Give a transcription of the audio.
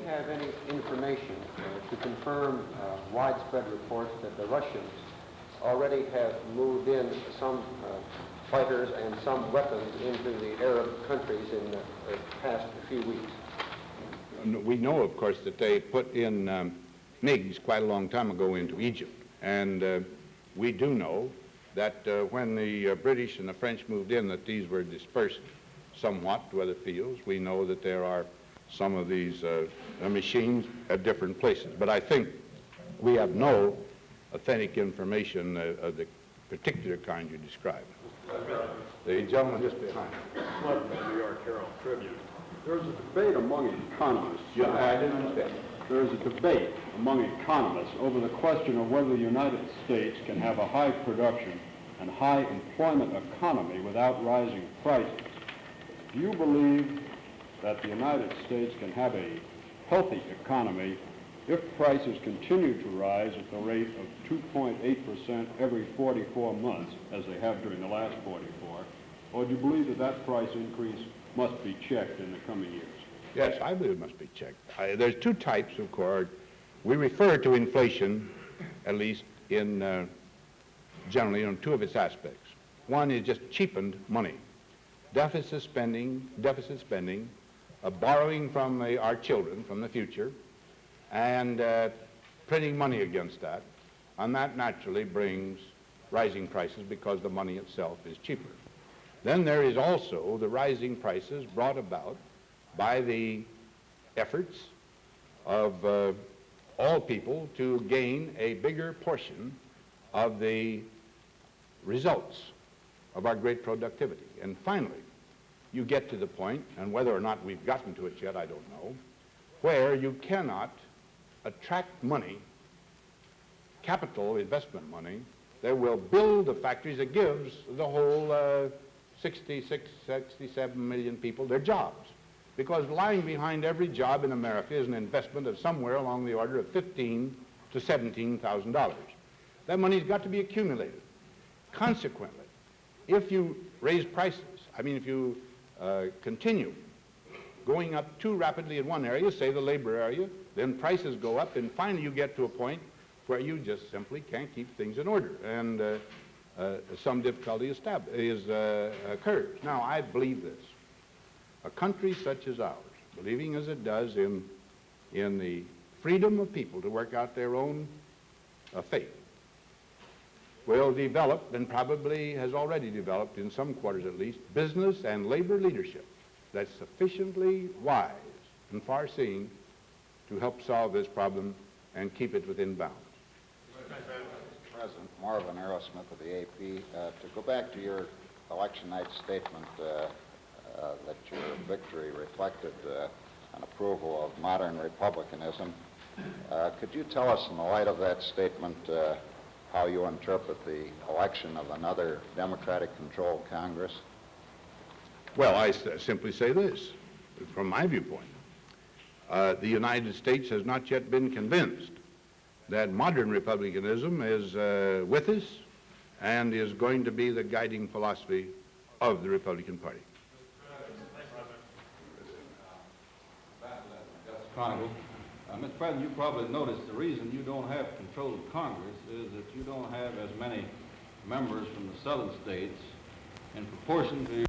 have any information to confirm widespread reports that the Russians already have moved in some fighters and some weapons into the Arab countries in the past few weeks? We know, of course, that they put in MIGs quite a long time ago into Egypt. And we do know that when the British and the French moved in, that these were dispersed somewhat to other fields. We know that there are some of these machines at different places. But I think we have no authentic information of the particular kind you described. The gentleman just behind. From the New York Herald Tribune. There's a debate among economists. Yeah, I didn't understand. There is a debate among economists over the question of whether the United States can have a high production and high employment economy without rising prices. Do you believe that the United States can have a healthy economy if prices continue to rise at the rate of 2.8% every 44 months, as they have during the last 44, or do you believe that that price increase must be checked in the coming years? Yes, I believe it must be checked. There's two types, of course. We refer to inflation, at least in generally, on two of its aspects. One is just cheapened money. Deficit spending, borrowing from our children from the future, and printing money against that. And that naturally brings rising prices because the money itself is cheaper. Then there is also the rising prices brought about by the efforts of all people to gain a bigger portion of the results of our great productivity. And finally, you get to the point, and whether or not we've gotten to it yet, I don't know, where you cannot attract money, capital investment money, that will build the factories that gives the whole 66, 67 million people their jobs. Because lying behind every job in America is an investment of somewhere along the order of $15,000 to $17,000. That money's got to be accumulated. Consequently, if you raise prices, if you continue going up too rapidly in one area, say the labor area, then prices go up, and finally you get to a point where you just simply can't keep things in order, and some difficulty occurs. Now, I believe this. A country such as ours, believing as it does in the freedom of people to work out their own fate, will develop, and probably has already developed in some quarters at least, business and labor leadership that's sufficiently wise and far-seeing to help solve this problem and keep it within bounds. Mr. President, Marvin Aerosmith of the AP, to go back to your election night statement that your victory reflected an approval of modern republicanism, could you tell us in the light of that statement how you interpret the election of another Democratic-controlled Congress? Well, I simply say this, from my viewpoint. The United States has not yet been convinced that modern republicanism is with us and is going to be the guiding philosophy of the Republican Party. Mr. President, you probably noticed the reason you don't have control of Congress is that you don't have as many members from the southern states in proportion to